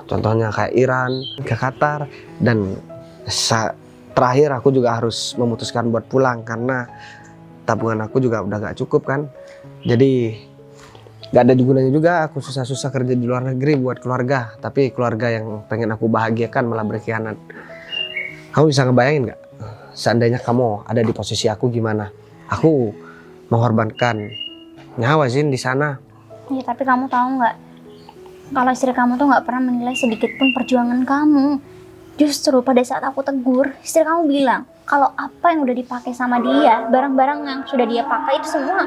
Contohnya kayak Iran, ke Qatar. Dan terakhir aku juga harus memutuskan buat pulang karena tabungan aku juga udah gak cukup kan. Jadi gak ada gunanya juga aku susah-susah kerja di luar negeri buat keluarga. Tapi keluarga yang pengen aku bahagiakan malah berkhianat. Kamu bisa ngebayangin gak? Seandainya kamu ada di posisi aku gimana? Aku mengorbankan nyawa sih di sana. Iya, tapi kamu tahu nggak? Kalau istri kamu tuh nggak pernah menilai sedikit pun perjuangan kamu. Justru pada saat aku tegur, istri kamu bilang kalau apa yang udah dipakai sama dia, barang-barang yang sudah dia pakai itu semua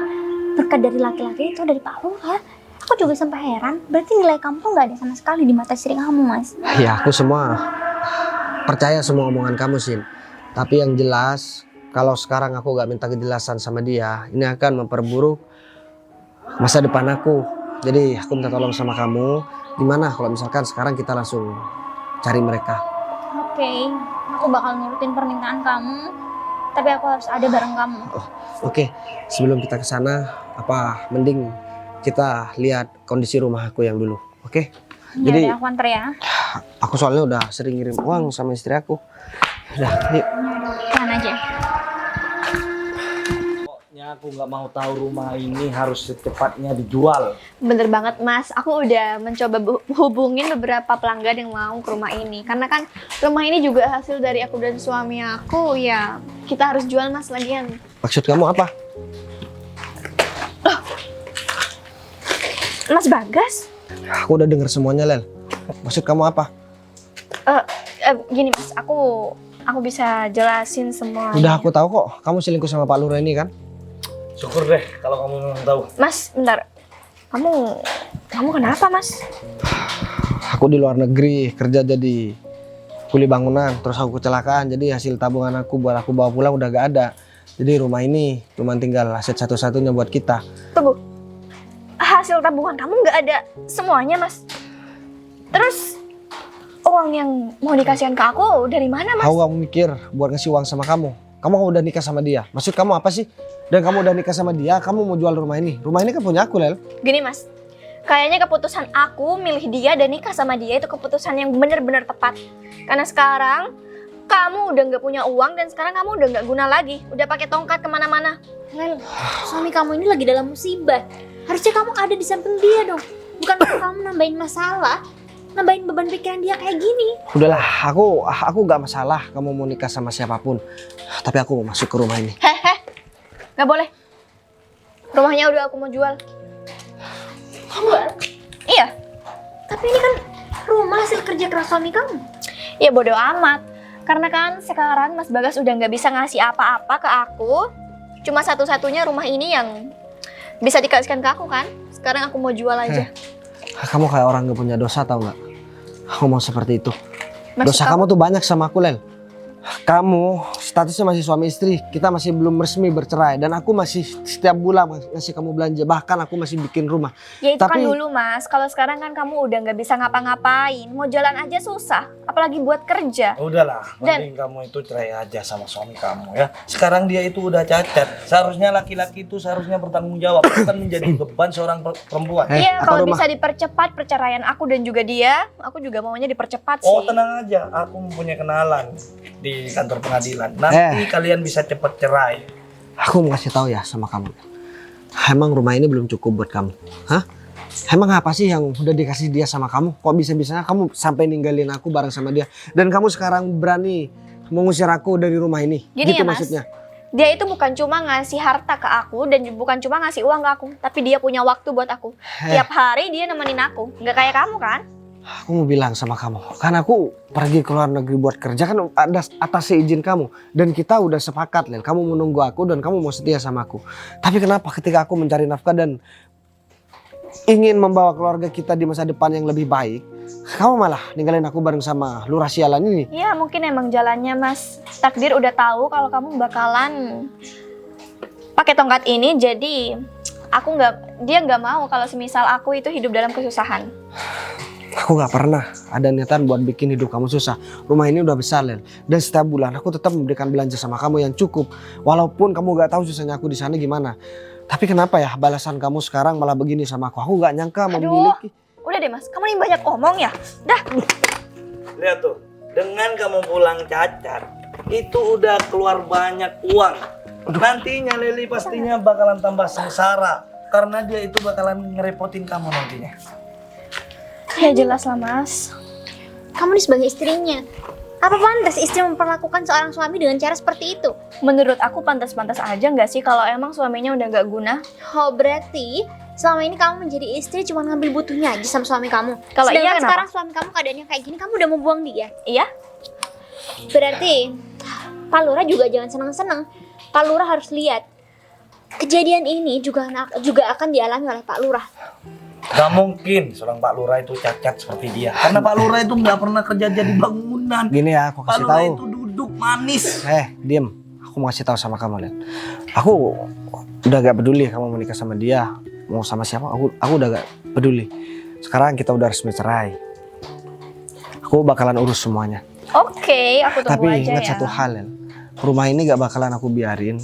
berkat dari laki-laki itu, dari Pak Lurah. Aku juga sampai heran, berarti nilai kamu tuh nggak ada sama sekali di mata istri kamu, Mas. Ya aku semua percaya semua omongan kamu Sin. Tapi yang jelas kalau sekarang aku gak minta kejelasan sama dia, ini akan memperburuk masa depan aku. Jadi aku minta tolong sama kamu, gimana kalau misalkan sekarang kita langsung cari mereka? Oke, aku bakal nurutin permintaan kamu, tapi aku harus ada bareng kamu. Oke. Sebelum kita ke sana, apa mending kita lihat kondisi rumah aku yang dulu, oke? Jadi aku antar ya. Aku soalnya udah sering ngirim uang sama istri aku. Udah, yuk. Jalan aja. Pokoknya aku nggak mau tahu rumah ini harus secepatnya dijual. Bener banget Mas, aku udah mencoba hubungin beberapa pelanggan yang mau ke rumah ini. Karena kan rumah ini juga hasil dari aku dan suami aku, ya kita harus jual Mas lagian. Maksud kamu apa? Mas Bagas? Aku udah denger semuanya, Lel. Maksud kamu apa? Gini Mas, aku bisa jelasin semua. Udah aku tahu kok, kamu selingkuh sama Pak Lurah ini kan? Syukur deh kalau kamu memang tahu. Mas, bentar. Kamu kenapa Mas? Aku di luar negeri kerja jadi kuli bangunan, terus aku kecelakaan, jadi hasil tabungan aku buat aku bawa pulang udah gak ada. Jadi rumah ini cuma tinggal aset satu-satunya buat kita. Tunggu, hasil tabungan kamu nggak ada semuanya Mas? Terus uang yang mau dikasihkan ke aku dari mana Mas? Aku gak mau mikir buat ngasih uang sama kamu. Kamu udah nikah sama dia, maksud kamu apa sih? Dan kamu udah nikah sama dia, kamu mau jual rumah ini? Rumah ini kan punya aku, Lel. Gini Mas, Kayaknya keputusan aku milih dia dan nikah sama dia itu keputusan yang benar-benar tepat. Karena sekarang kamu udah nggak punya uang dan sekarang kamu udah nggak guna lagi. Udah pakai tongkat kemana-mana. Lel, suami kamu ini lagi dalam musibah. Harusnya kamu ada di samping dia dong. Bukan kamu nambahin masalah, nambahin beban pikiran dia kayak gini. Udahlah, aku gak masalah kamu mau nikah sama siapapun. Tapi aku mau masuk ke rumah ini. Hehe, nggak boleh. Rumahnya udah aku mau jual. Jual? Iya, Tapi ini kan rumah hasil kerja keras suami kamu. ya bodo amat. Karena kan sekarang Mas Bagas udah nggak bisa ngasih apa-apa ke aku. Cuma satu-satunya rumah ini yang bisa dikasihkan ke aku kan. Sekarang aku mau jual aja. Kamu kayak orang gak punya dosa tau gak? Aku mau seperti itu. Maksud Dosa kamu tuh banyak sama aku, Lel. Kamu statusnya masih suami istri, kita masih belum resmi bercerai, dan aku masih setiap bulan ngasih kamu belanja, bahkan aku masih bikin rumah. Ya itu kan Tapi- dulu Mas, kalau sekarang kan kamu udah nggak bisa ngapa-ngapain, mau jalan aja susah, apalagi buat kerja. Udahlah, Dan- mending kamu itu cerai aja sama suami kamu ya. Sekarang dia itu udah cacat. Seharusnya laki-laki itu seharusnya bertanggung jawab, bukan menjadi beban seorang perempuan. Iya, aku kalau rumah- bisa dipercepat perceraian aku dan juga dia, aku juga maunya dipercepat sih. Oh tenang aja, aku mempunyai kenalan di kantor pengadilan. Nanti kalian bisa cepat cerai. Aku mau kasih tahu ya sama kamu. Emang rumah ini belum cukup buat kamu? Hah? Emang apa sih yang udah dikasih dia sama kamu? Kok bisa-bisanya kamu sampai ninggalin aku bareng sama dia? Dan kamu sekarang berani mengusir aku dari rumah ini? Gini gitu ya, Mas. maksudnya? Dia itu bukan cuma ngasih harta ke aku dan bukan cuma ngasih uang ke aku, tapi dia punya waktu buat aku. Tiap hari dia nemenin aku, nggak kayak kamu kan? Aku mau bilang sama kamu, kan aku pergi ke luar negeri buat kerja kan ada atas seizin kamu. Dan kita udah sepakat, Lel. Kamu menunggu aku dan kamu mau setia sama aku. Tapi kenapa ketika aku mencari nafkah dan ingin membawa keluarga kita di masa depan yang lebih baik, kamu malah ninggalin aku bareng sama lurah sialan ini? Ya mungkin emang jalannya Mas. Takdir udah tahu kalau kamu bakalan pakai tongkat ini, jadi dia nggak mau kalau semisal aku itu hidup dalam kesusahan. Aku gak pernah ada niatan buat bikin hidup kamu susah. Rumah ini udah besar, Lel. Dan setiap bulan aku tetap memberikan belanja sama kamu yang cukup. Walaupun kamu gak tahu susahnya aku di sana gimana. Tapi kenapa ya balasan kamu sekarang malah begini sama aku? Aku gak nyangka memiliki. Udah deh Mas, kamu ini banyak omong ya. Dah. Lihat tuh, dengan kamu pulang cacat, itu udah keluar banyak uang. Nantinya Leli pastinya bakalan tambah sengsara. Karena dia itu bakalan ngerepotin kamu nantinya. Ya jelas lah Mas. Kamu ini sebagai istrinya. Apa pantas istri memperlakukan seorang suami dengan cara seperti itu? Menurut aku pantas-pantas aja nggak sih kalau emang suaminya udah nggak guna? Oh berarti selama ini kamu menjadi istri cuma ngambil butuhnya aja sama suami kamu. Kalau iya, Sedangkan kenapa? sekarang suami kamu keadaannya kayak gini, kamu udah mau buang dia. Iya? Berarti Pak Lurah juga jangan senang-senang. Pak Lurah harus lihat kejadian ini juga akan dialami oleh Pak Lurah. Gak mungkin seorang Pak Lurah itu cacat seperti dia. Karena Pak Lurah itu nggak pernah kerja jadi bangunan. Gini ya, aku Pak kasih Lurah tahu. itu duduk manis. Diem. Aku mau kasih tahu sama kamu, Lel. Aku udah gak peduli kamu mau nikah sama dia, mau sama siapa. Aku udah gak peduli. Sekarang kita udah resmi cerai. Aku bakalan urus semuanya. Oke, aku tunggu Tapi aja ingat ya. satu hal, Lel. Rumah ini gak bakalan aku biarin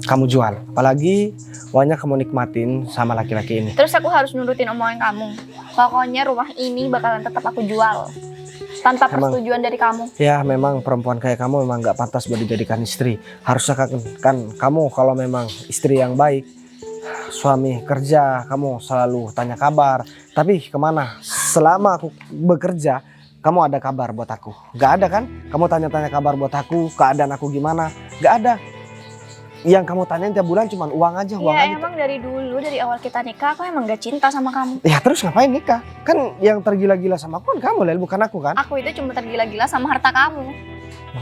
kamu jual. Apalagi uangnya kamu nikmatin sama laki-laki ini. Terus aku harus nurutin omongan kamu. Pokoknya rumah ini bakalan tetap aku jual. Tanpa Emang- persetujuan dari kamu. Ya memang perempuan kayak kamu memang gak pantas buat dijadikan istri. Harusnya kan kamu kalau memang istri yang baik, suami kerja, kamu selalu tanya kabar. Tapi kemana? Selama aku bekerja, kamu ada kabar buat aku? Gak ada kan? Kamu tanya-tanya kabar buat aku, keadaan aku gimana? Gak ada. Yang kamu tanyain tiap bulan cuma uang aja, uang Ya aja. emang dari dulu, dari awal kita nikah, aku emang gak cinta sama kamu. Ya terus ngapain nikah? Kan yang tergila-gila sama aku kan kamu, Lel, bukan aku kan? Aku itu cuma tergila-gila sama harta kamu.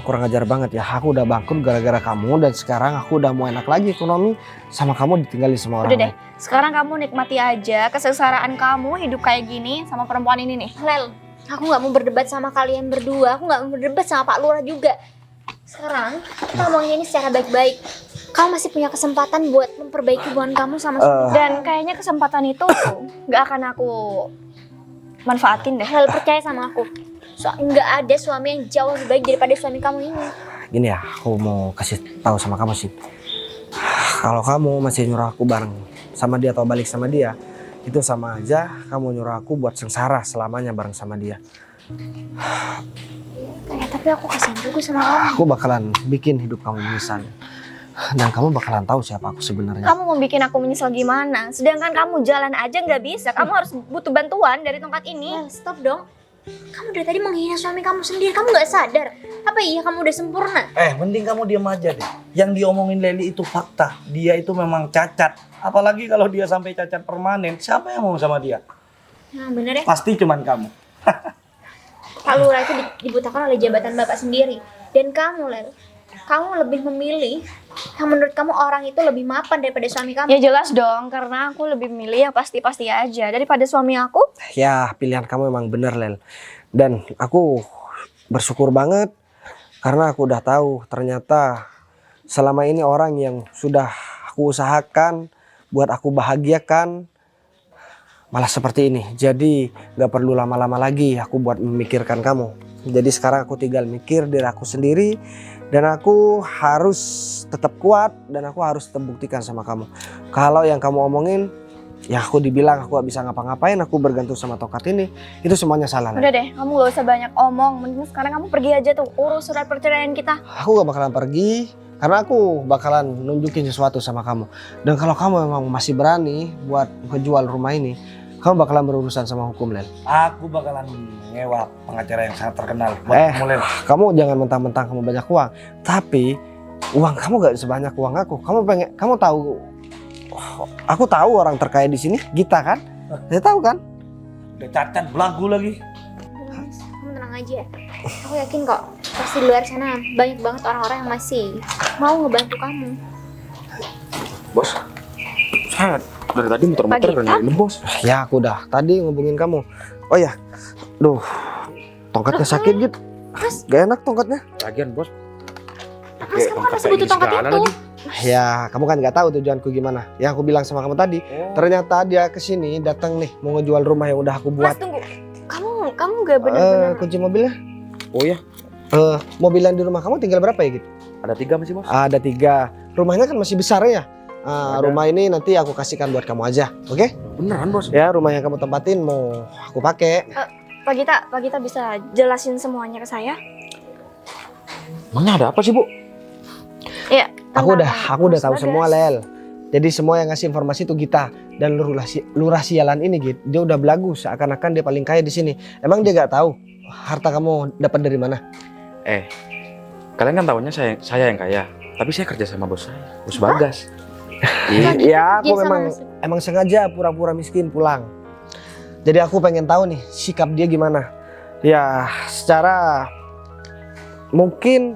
Kurang ajar banget ya, aku udah bangkrut gara-gara kamu dan sekarang aku udah mau enak lagi ekonomi, sama kamu ditinggalin sama orang Udah deh, lain. sekarang kamu nikmati aja kesengsaraan kamu hidup kayak gini sama perempuan ini nih. Lel, aku nggak mau berdebat sama kalian berdua. Aku nggak mau berdebat sama Pak Lurah juga. Sekarang kita ngomongin ini secara baik-baik. Kamu masih punya kesempatan buat memperbaiki hubungan kamu sama suami. Dan kayaknya kesempatan itu gak akan aku manfaatin deh. Lel, percaya sama aku. Nggak ada suami yang jauh lebih baik daripada suami kamu ini. Gini ya, aku mau kasih tahu sama kamu sih. Kalau kamu masih nyuruh aku bareng sama dia atau balik sama dia, itu sama aja kamu nyuruh aku buat sengsara selamanya bareng sama dia. Tapi aku kasihan juga sama kamu. Aku bakalan bikin hidup kamu menyesal. Dan kamu bakalan tahu siapa aku sebenarnya. Kamu mau bikin aku menyesal gimana? Sedangkan kamu jalan aja nggak bisa. Kamu harus butuh bantuan dari tongkat ini. Lel, stop dong. Kamu dari tadi menghina suami kamu sendiri. Kamu nggak sadar? Apa iya kamu udah sempurna? Mending kamu diam aja deh. Yang diomongin Leli itu fakta. Dia itu memang cacat. Apalagi kalau dia sampai cacat permanen, siapa yang mau sama dia? Nah, bener ya. Pasti cuman kamu. Pak Lurah itu dibutakan oleh jabatan bapak sendiri. Dan kamu, Lel, kamu lebih memilih yang menurut kamu orang itu lebih mapan daripada suami kamu. Ya jelas dong, karena aku lebih milih yang pasti-pasti aja daripada suami aku. Ya, pilihan kamu emang bener, Lel. Dan aku bersyukur banget karena aku udah tahu ternyata selama ini orang yang sudah aku usahakan buat aku bahagiakan malah seperti ini. Jadi gak perlu lama-lama lagi aku buat memikirkan kamu. Jadi sekarang aku tinggal mikir diri aku sendiri. Dan aku harus tetap kuat dan aku harus tetap buktikan sama kamu. Kalau yang kamu omongin, ya aku dibilang aku gak bisa ngapa-ngapain, aku bergantung sama tongkat ini, itu semuanya salah. Udah deh, kamu gak usah banyak omong. Mending sekarang kamu pergi aja tuh, urus surat perceraian kita. Aku gak bakalan pergi karena aku bakalan nunjukin sesuatu sama kamu. Dan kalau kamu memang masih berani buat ngejual rumah ini, kamu bakalan berurusan sama hukum, Lel. Aku bakalan nyewa pengacara yang sangat terkenal buat kamu, Lel. Kamu jangan mentang-mentang kamu banyak uang, tapi uang kamu gak sebanyak uang aku. Kamu tahu, aku tahu orang terkaya di sini, Gita kan? Saya tahu kan? Udah cacat belagu lagi. Kamu tenang aja. Aku yakin kok, pasti di luar sana banyak banget orang-orang yang masih mau ngebantu kamu. Bos, saya dari tadi muter-muter Pagi, dan ini bos. Ya aku udah tadi ngubungin kamu. Oh ya, duh, tongkatnya sakit gitu. Mas. Gak enak tongkatnya. Lagian bos. Mas, kamu kan masih butuh tongkat itu. Ya, kamu kan nggak tahu tujuanku gimana. Ya aku bilang sama kamu tadi. Ternyata dia kesini datang nih mau ngejual rumah yang udah aku buat. Mas tunggu, kamu gak bener-bener. Kunci mobilnya? Oh ya, Mobil yang di rumah kamu tinggal berapa ya gitu? ada 3 masih bos. Ada 3. Rumahnya kan masih besar ya. Ada. Rumah ini nanti aku kasihkan buat kamu aja, oke? Beneran bos? Ya rumah yang kamu tempatin mau aku pakai. Pak Gita bisa jelasin semuanya ke saya? Emangnya ada apa sih bu? Ya, Aku tentang udah tahu Mas semua, Bagas. Lel. Jadi semua yang ngasih informasi itu Gita dan lurah sialan ini gitu. Dia udah belagu seakan-akan dia paling kaya di sini. Emang dia nggak tahu harta kamu dapat dari mana? Kalian kan tahunya saya yang kaya. Tapi saya kerja sama bos saya, Bos Bagas. Iya. Ya aku Kerja sama emang sengaja pura-pura miskin pulang. Jadi aku pengen tahu nih sikap dia gimana. Ya secara mungkin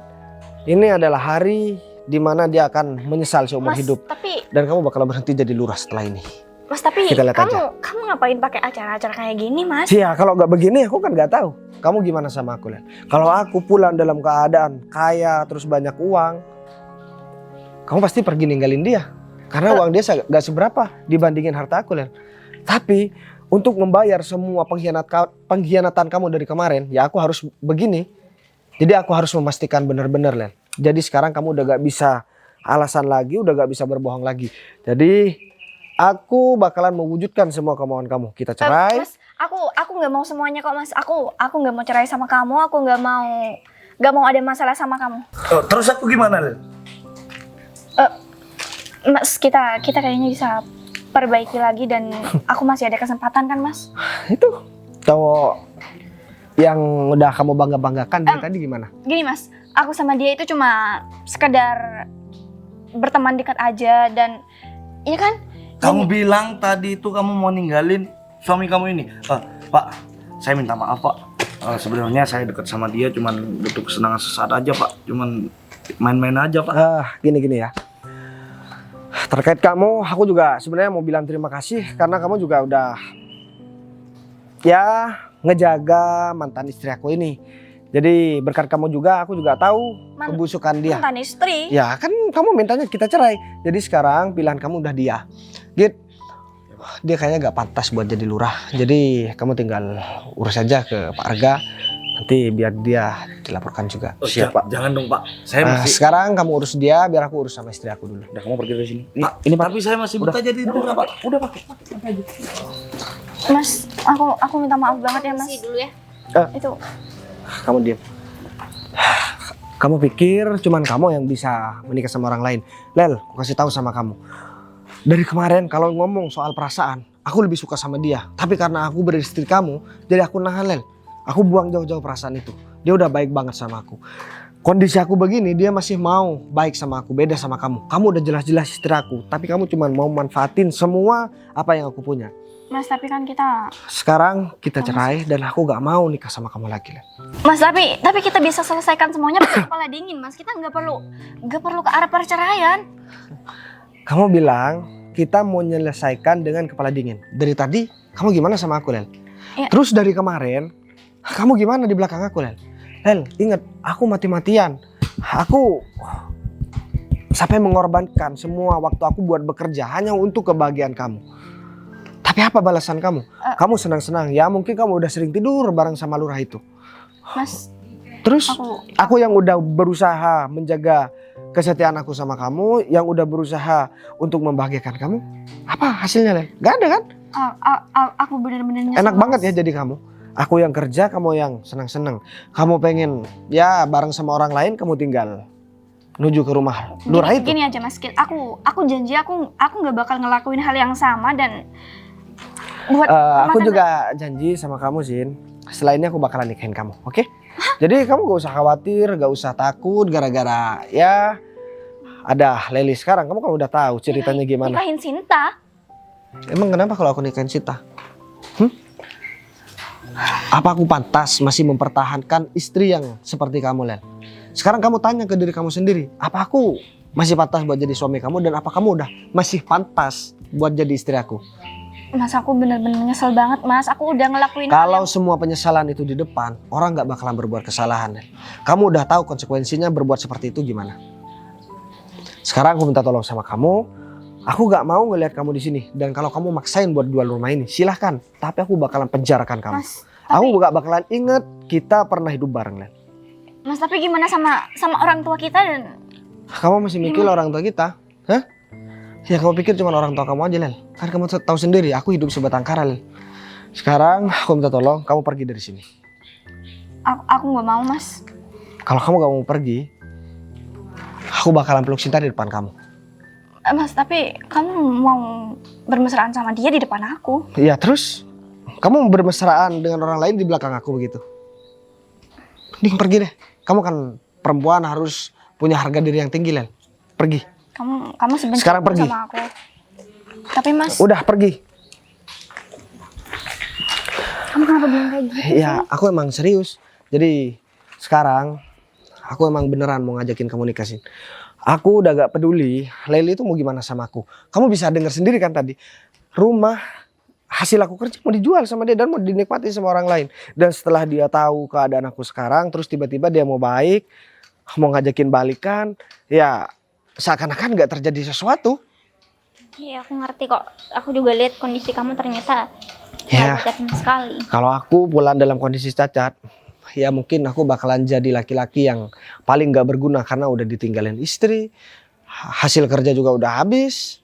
ini adalah hari dimana dia akan menyesal seumur Mas, hidup. tapi Dan kamu bakal berhenti jadi lurah setelah ini. Mas tapi Kita lihat aja. kamu ngapain pakai acara-acara kayak gini, Mas? Ya kalau nggak begini aku kan nggak tahu. Kamu gimana sama aku, Len? Kalau aku pulang dalam keadaan kaya terus banyak uang, kamu pasti pergi ninggalin dia. Karena uang dia nggak seberapa dibandingin harta aku, Len. Tapi untuk membayar semua pengkhianatan kamu dari kemarin, ya aku harus begini. Jadi aku harus memastikan benar-benar, Len. Jadi sekarang kamu udah gak bisa alasan lagi, udah gak bisa berbohong lagi. Jadi aku bakalan mewujudkan semua kemauan kamu. Kita cerai. Mas, aku nggak mau semuanya kok, Mas. Aku nggak mau cerai sama kamu. Aku nggak mau ada masalah sama kamu. Terus aku gimana, Lel? Mas, kita kayaknya bisa perbaiki lagi dan aku masih ada kesempatan kan, Mas? Itu cowok yang udah kamu bangga-banggakan dari tadi gimana? Gini, Mas. Aku sama dia itu cuma sekedar berteman dekat aja dan iya kan? Kamu bilang tadi itu kamu mau ninggalin suami kamu ini. Pak, saya minta maaf, Pak. Sebenarnya saya dekat sama dia cuman untuk kesenangan sesaat aja, Pak. Cuman main-main aja, Pak. Gini ya. Terkait kamu, aku juga sebenarnya mau bilang terima kasih karena kamu juga udah ya ngejaga mantan istri aku ini. Jadi berkat kamu juga, aku juga tahu kebusukan dia. Mantan istri. Ya kan kamu mintanya kita cerai. Jadi sekarang pilihan kamu udah dia. Git, dia kayaknya gak pantas buat jadi lurah. Jadi kamu tinggal urus aja ke Pak Arga. Nanti biar dia dilaporkan juga. Siap Pak. Jangan dong Pak. Saya masih. Sekarang kamu urus dia, biar aku urus sama istri aku dulu. Udah kamu pergi dari sini. Pak, ini Pak. Tapi saya masih buta jadi dulu Pak. Udah Pak. Mas, aku minta maaf banget ya Mas. Sih dulu ya. Itu Kamu diam. Kamu pikir cuman kamu yang bisa menikah sama orang lain? Lel, aku kasih tahu sama kamu. Dari kemarin kalau ngomong soal perasaan, aku lebih suka sama dia. Tapi karena aku beristri kamu, jadi aku nahan Lel. Aku buang jauh-jauh perasaan itu. Dia udah baik banget sama aku. Kondisi aku begini, dia masih mau baik sama aku, beda sama kamu. Kamu udah jelas-jelas istri aku, tapi kamu cuman mau manfaatin semua apa yang aku punya. Mas, tapi kan kita Sekarang kita cerai dan aku gak mau nikah sama kamu lagi Lel. Mas, tapi kita bisa selesaikan semuanya pakai kepala dingin, Mas. Kita nggak perlu ke arah perceraian. Kamu bilang kita mau menyelesaikan dengan kepala dingin. Dari tadi kamu gimana sama aku Lel? Ya. Terus dari kemarin kamu gimana di belakang aku Lel? Lel, ingat aku mati-matian. Aku sampai mengorbankan semua waktu aku buat bekerja hanya untuk kebahagiaan kamu. Tapi apa balasan kamu? Kamu senang-senang. Ya mungkin kamu udah sering tidur bareng sama lurah itu. Mas, Terus aku yang udah berusaha menjaga kesetiaan aku sama kamu, yang udah berusaha untuk membahagiakan kamu, apa hasilnya Lel? Gak ada kan? aku benar-benar nyesel. Enak banget Mas. ya jadi kamu. Aku yang kerja, kamu yang senang-senang. Kamu pengen ya bareng sama orang lain, kamu tinggal menuju ke rumah lurah itu. Gini aja Mas, aku janji aku nggak bakal ngelakuin hal yang sama dan buat Aku makan- juga janji sama kamu Zin, setelah ini aku bakalan nikahin kamu, oke? Jadi kamu gak usah khawatir, gak usah takut gara-gara ya ada Leli sekarang. Kamu kan udah tahu ceritanya gimana. nikahin Sinta. Emang kenapa kalau aku nikahin Sita? Apa aku pantas masih mempertahankan istri yang seperti kamu, Len? Sekarang kamu tanya ke diri kamu sendiri, apa aku masih pantas buat jadi suami kamu dan apa kamu udah masih pantas buat jadi istri aku? Mas, aku bener-bener nyesel banget Mas. Aku udah ngelakuin Kalau semua penyesalan itu di depan, orang nggak bakalan berbuat kesalahan, Len. Kamu udah tahu konsekuensinya berbuat seperti itu gimana? Sekarang aku minta tolong sama kamu. Aku gak mau ngelihat kamu di sini dan kalau kamu maksain buat jual rumah ini, silahkan. Tapi aku bakalan penjarakan kamu. Mas, Aku gak bakalan inget kita pernah hidup bareng, Len. Mas, tapi gimana sama orang tua kita dan Kamu masih mikir orang tua kita? Hah? Ya kamu pikir cuma orang tua kamu aja, Len. Kan kamu tahu sendiri, aku hidup sebatang kara, Len. Sekarang aku minta tolong, kamu pergi dari sini. aku nggak mau Mas. Kalau kamu gak mau pergi, aku bakalan peluk Sinta di depan kamu. Mas, tapi kamu mau bermesraan sama dia di depan aku. Iya, terus kamu bermesraan dengan orang lain di belakang aku begitu. Mending pergi deh. Kamu kan perempuan harus punya harga diri yang tinggi, Len. Pergi. Kamu sebenci Sekarang pergi. sama aku. Tapi Mas, Udah pergi. Kamu kenapa bilang kayak gitu? Ya, aku emang serius. Jadi sekarang aku emang beneran mau ngajakin kamu nikah, Sin. Aku udah gak peduli Leli itu mau gimana sama aku. Kamu bisa dengar sendiri kan tadi. Rumah hasil aku kerja mau dijual sama dia dan mau dinikmati sama orang lain. Dan setelah dia tahu keadaan aku sekarang, terus tiba-tiba dia mau baik, mau ngajakin balikan, ya seakan-akan gak terjadi sesuatu. Iya, aku ngerti kok. Aku juga lihat kondisi kamu ternyata Ya. cacat sama sekali. Kalau aku pulang dalam kondisi cacat, ya mungkin aku bakalan jadi laki-laki yang paling gak berguna karena udah ditinggalin istri, hasil kerja juga udah habis,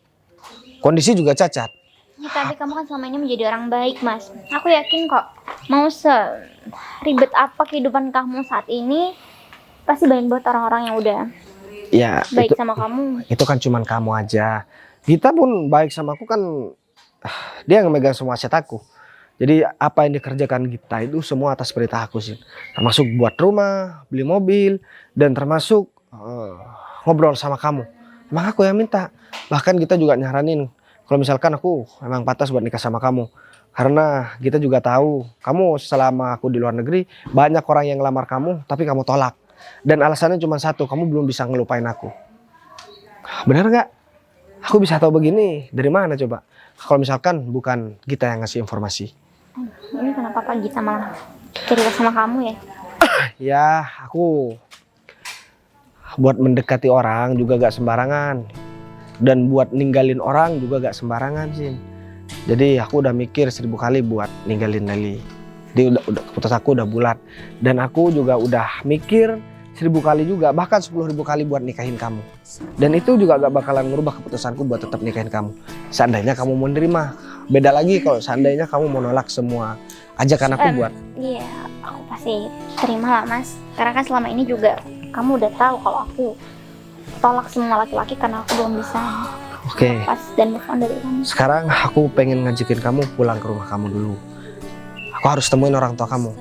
kondisi juga cacat. Ya, tapi kamu kan selama ini menjadi orang baik, Mas. Aku yakin kok, mau seribet apa kehidupan kamu saat ini, pasti baik buat orang-orang yang udah Ya baik itu, sama kamu. itu kan cuman kamu aja. Kita pun baik sama aku kan, dia yang megang semua aset aku. Jadi apa yang dikerjakan kita itu semua atas perintah aku sih. Termasuk buat rumah, beli mobil, dan termasuk ngobrol sama kamu. Emang aku yang minta. Bahkan kita juga nyaranin kalau misalkan aku memang pantas buat nikah sama kamu. Karena kita juga tahu kamu selama aku di luar negeri banyak orang yang ngelamar kamu tapi kamu tolak. Dan alasannya cuma satu, kamu belum bisa ngelupain aku. Benar gak? Aku bisa tahu begini dari mana coba? Kalau misalkan bukan kita yang ngasih informasi. Ini kenapa Pak Gita malah cerita sama kamu ya? Ya aku buat mendekati orang juga gak sembarangan. Dan buat ninggalin orang juga gak sembarangan sih. Jadi aku udah mikir 1000 kali buat ninggalin Leli. Dia udah keputusan aku udah bulat. Dan aku juga udah mikir 1000 kali juga, bahkan 10.000 kali buat nikahin kamu. Dan itu juga gak bakalan merubah keputusanku buat tetap nikahin kamu. Seandainya kamu mau nerima. Beda lagi kalau seandainya kamu mau nolak semua ajakan aku buat. Iya, aku pasti terima lah Mas. Karena kan selama ini juga kamu udah tahu kalau aku tolak semua laki-laki karena aku belum bisa Oke. lepas dan move on dari kamu. Sekarang aku pengen ngajakin kamu pulang ke rumah kamu dulu. Aku harus temuin orang tua kamu.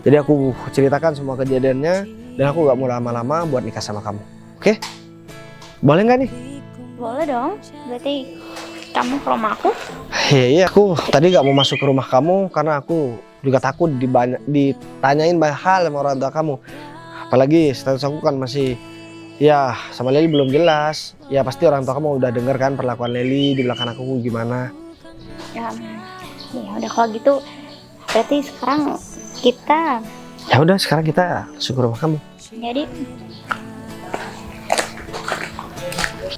Jadi aku ceritakan semua kejadiannya dan aku gak mau lama-lama buat nikah sama kamu. Oke? Boleh nggak nih? Boleh dong. Berarti kamu ke rumah aku? Iya, aku tadi gak mau masuk ke rumah kamu karena aku juga takut ditanyain banyak hal sama orang tua kamu. Apalagi status aku kan masih ya sama Leli belum jelas. Ya pasti orang tua kamu udah denger kan perlakuan Leli di belakang aku gimana. Ya udah kalau gitu berarti sekarang kita Ya udah sekarang kita masuk ke rumah kamu. jadi